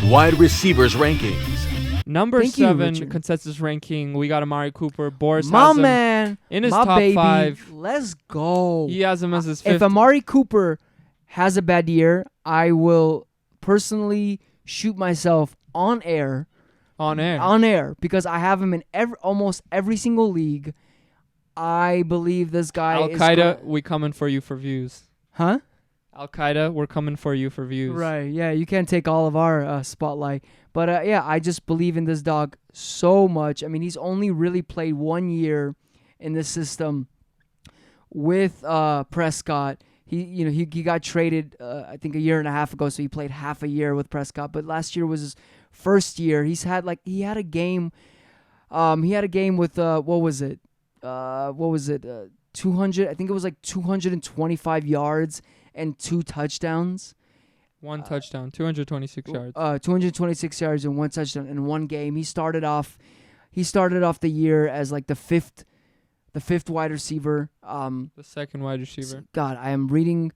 Wide receivers rankings. Number Thank you, 7 Richard. consensus ranking. We got Amari Cooper. Boris My has him man. in his my top baby. 5. Let's go. He has him as his 5th. If Amari Cooper has a bad year, I will personally shoot myself on air. On air. On air, because I have him in almost every single league. I believe this guy Al is... Qaeda, we coming for you for views. Huh? Al Qaeda, we're coming for you for views. Right, yeah, you can't take all of our spotlight. But yeah, I just believe in this dog so much. I mean, he's only really played 1 year in this system with Prescott. He got traded I think a year and a half ago, so he played half a year with Prescott. But last year was his first year. He had a game. He had a game with what was it? 200. I think it was like 225 yards and 2 touchdowns. 1 touchdown, 226 yards. 226 yards and 1 touchdown in one game. He started off the year as like the fifth wide receiver. The second wide receiver. God, I am reading.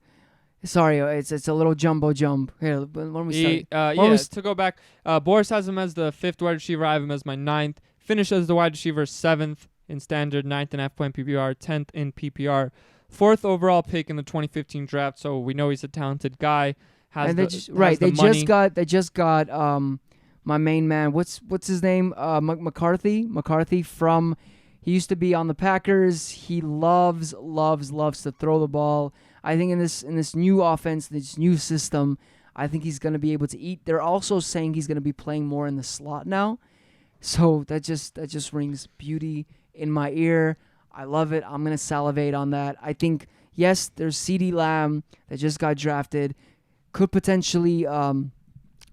Sorry, it's a little jumbo jump. Here, when we start. To go back, Boris has him as the 5th wide receiver. I have him as my 9th. Finished as the wide receiver 7th in standard, 9th in half-point PPR, 10th in PPR. 4th overall pick in the 2015 draft, so we know he's a talented guy. They just got my main man. What's his name? McCarthy from. He used to be on the Packers. He loves to throw the ball. I think in this new offense, this new system, I think he's going to be able to eat. They're also saying he's going to be playing more in the slot now. So that just rings beauty in my ear. I love it. I'm going to salivate on that. I think, yes, there's CeeDee Lamb that just got drafted. Could potentially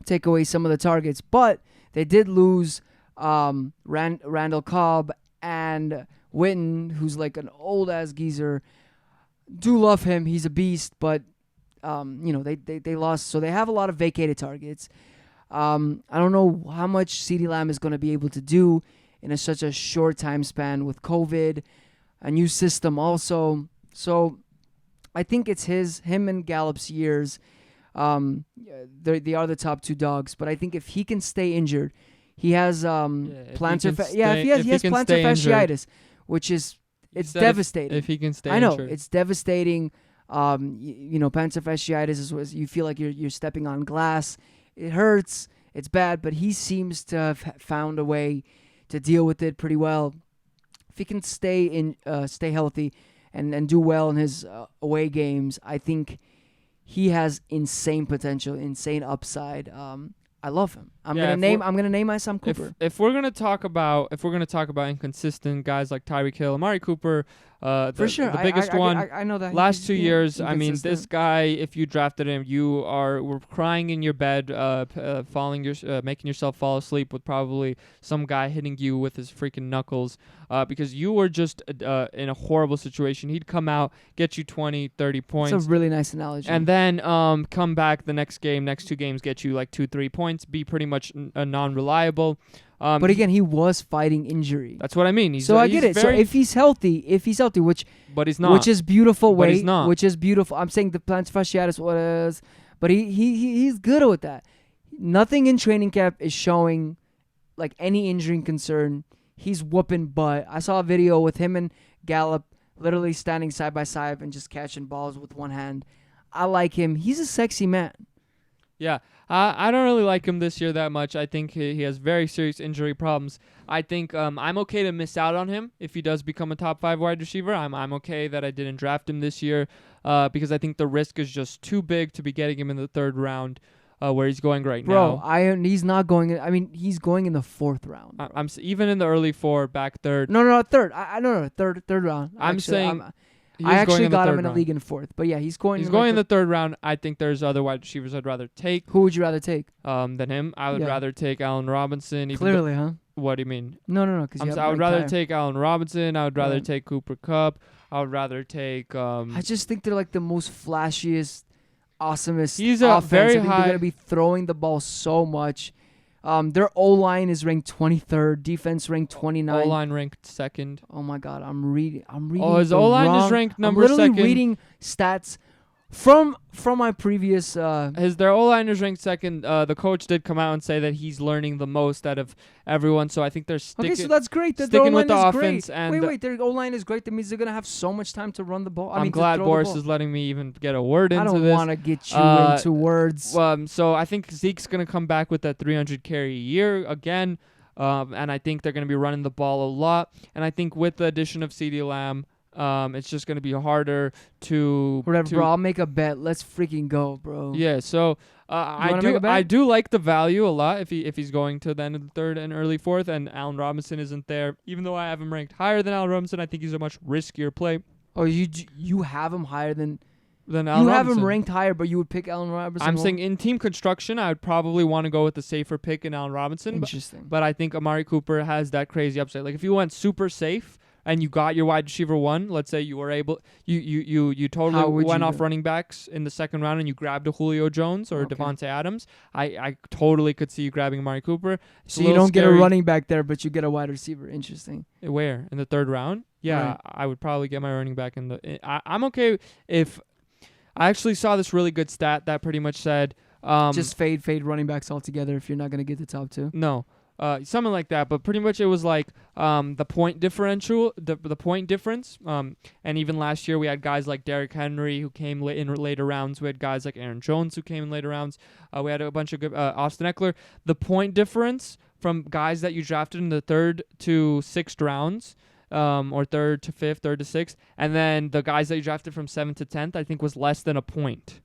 take away some of the targets. But they did lose Randall Cobb and Witten, who's like an old-ass geezer. Do love him. He's a beast. But, they lost. So they have a lot of vacated targets. I don't know how much CeeDee Lamb is going to be able to do in such a short time span with COVID, a new system also. So I think it's him and Gallup's years. They are the top 2 dogs. But I think if he can stay injured, he has plantar fasciitis, which is devastating. If he can stay injured. I know, injured. it's devastating. Plantar fasciitis is you feel like you're stepping on glass. It hurts. It's bad, but he seems to have found a way to deal with it pretty well. If he can stay healthy and do well in his away games, I think he has insane potential, insane upside. I love him. I'm gonna name my son Cooper. If we're gonna talk about inconsistent guys like Tyreek Hill, Amari Cooper, for sure, the biggest one. I know that. Last 2 years, I mean, this guy, if you drafted him, were crying in your bed, making yourself fall asleep with probably some guy hitting you with his freaking knuckles, because you were just in a horrible situation. He'd come out, get you 20, 30 points. That's a really nice analogy. And then come back the next 2 games, get you like 2-3 points, be pretty much non-reliable. But again, he was fighting injury. That's what I mean. I get it. So if he's healthy, but he's not, which is beautiful. But he's not. Which is beautiful. I'm saying the plantar fasciitis was, but he's good with that. Nothing in training camp is showing like any injury concern. He's whooping butt. I saw a video with him and Gallup literally standing side by side and just catching balls with one hand. I like him. He's a sexy man. Yeah. I don't really like him this year that much. I think he has very serious injury problems. I think I'm okay to miss out on him if he does become a top 5 wide receiver. I'm okay that I didn't draft him this year because I think the risk is just too big to be getting him in the 3rd round where he's going right now. Bro, he's not going. I mean, he's going in the 4th round. I'm even in the early 4, back 3rd. No, 3rd. Third round. I actually got him in a league in 4th, but yeah, he's going. He's going in the 3rd round. I think there's other wide receivers I'd rather take. Who would you rather take? Than him. I would rather take Allen Robinson. Clearly, huh? What do you mean? No. I would rather take Allen Robinson. I would rather take Cooper Kupp. I would rather take. I just think they're like the most flashiest, awesomest. He's a offense. very I think high. They're gonna be throwing the ball so much. Their O-line is ranked 23rd. Defense ranked 29th. O-line ranked 2nd. Oh my God, I'm reading. Oh, his O-line is ranked number 2nd. I'm literally reading stats From my previous Their O-line is ranked second. The coach did come out and say that he's learning the most out of everyone. So I think they're sticking. okay, so that's great. That sticking their with the O-line is offense great. and Wait, their O-line is great. That means they're gonna have so much time to run the ball. I'm to glad throw Boris the ball. is letting me even get a word into I don't this. want to get you into words. So I think Zeke's gonna come back with that 300 carry a year again, and I think they're gonna be running the ball a lot. And I think with the addition of CeeDee Lamb, it's just gonna be harder to Whatever, bro. I'll make a bet. Let's freaking go, bro. Yeah. So I do like the value a lot if he's going to the end of the third and early fourth, and Allen Robinson isn't there. Even though I have him ranked higher than Allen Robinson, I think he's a much riskier play. Oh, you have him higher than Allen you have Robinson. him ranked higher, but you would pick Allen Robinson. I'm saying in team construction, I would probably want to go with the safer pick in Allen Robinson. Interesting. But I think Amari Cooper has that crazy upside. Like if you went super safe and you got your wide receiver one, let's say you were able, you totally went off running backs in the second round and you grabbed a Julio Jones or Devontae Adams. I totally could see you grabbing Amari Cooper. So you don't get a running back there, but you get a wide receiver. Interesting. Where? In the third round? Yeah, Right. I would probably get my running back in the. I'm okay if. I actually saw this really good stat that pretty much said. Just fade running backs altogether if you're not gonna get the top two. No. Something like that, but pretty much it was like the point differential, the point difference. And even last year we had guys like Derrick Henry who came in later rounds. We had guys like Aaron Jones who came in later rounds. We had a bunch of good Austin Eckler. The point difference from guys that you drafted in the 3rd to 6th rounds, or 3rd to 5th, 3rd to 6th, and then the guys that you drafted from 7th to 10th, I think was less than a point.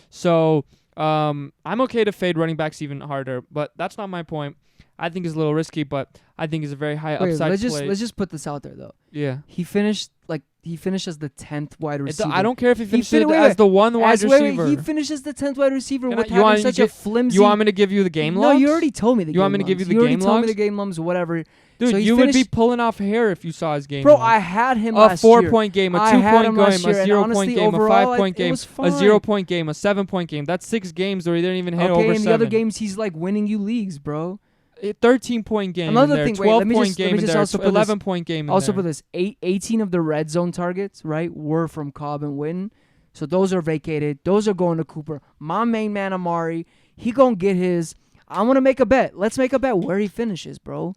So I'm okay to fade running backs even harder, but that's not my point. I think it's a little risky, but I think it's a very high upside play. Let's just put this out there though. Yeah. He finished as the 10th wide receiver. I don't care if he finished as the one wide receiver. He finishes the 10th wide receiver with you having want such a flimsy. You want me to give you the game logs? No, you already told me the game logs. You want me to give you the game logs? game You already told me logs? the game logs, whatever. Dude, So you would be pulling off hair if you saw his game Bro, logs. I had him a last year. 4-point game, a I had 2-point him game, last year, a and 0-point honestly, game, a overall, 5-point it game, was a fine. 0-point game, a 7-point game. That's 6 games where he didn't even hit over 7. Okay, in the other games, he's like winning you leagues, bro. A 13-point game Another in there, thing, wait, let me 12-point just- game let me in just there, also put this- 11-point game in Also, there. for this, 18 of the red zone targets, right, were from Cobb and Witten. So those are vacated. Those are going to Cooper. My main man, Amari, he going to get his. I want to make a bet. Let's make a bet where he finishes, bro.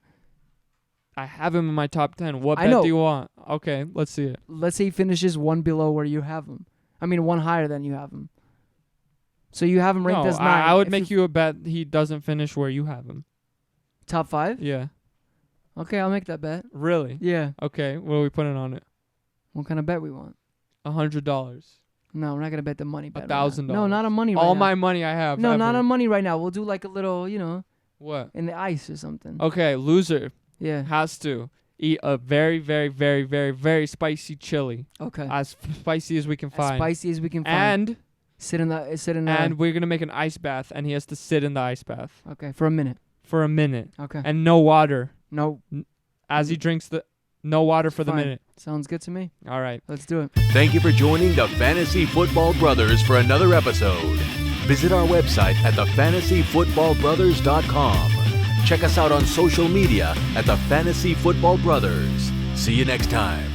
I have him in my top 10. What I bet know. do you want? Okay, let's see it. Let's say he finishes one below where you have him. I mean, one higher than you have him. So you have him ranked No, as 9. I would If make you a bet he doesn't finish where you have him. top 5? Yeah. Okay, I'll make that bet. Really? Yeah. Okay, what are we putting on it? What kind of bet we want? $100. No, we're not going to bet the money bet. $1,000. No, not on money right All now. my money I have. No, ever. not on money right now. We'll do like a little, What? in the ice or something. Okay, loser Yeah. has to eat a very, very, very, very, very spicy chili. Okay. As spicy as we can As find. spicy as we can find. And Sit in the. and we're gonna make an ice bath, and he has to sit in the ice bath Okay, for a minute. for a minute, Okay. and no water No. as he drinks no water for the Fine. minute. Sounds good to me. All right. Let's do it. Thank you for joining the Fantasy Football Brothers for another episode. Visit our website at thefantasyfootballbrothers.com. Check us out on social media at the Fantasy Football Brothers. See you next time.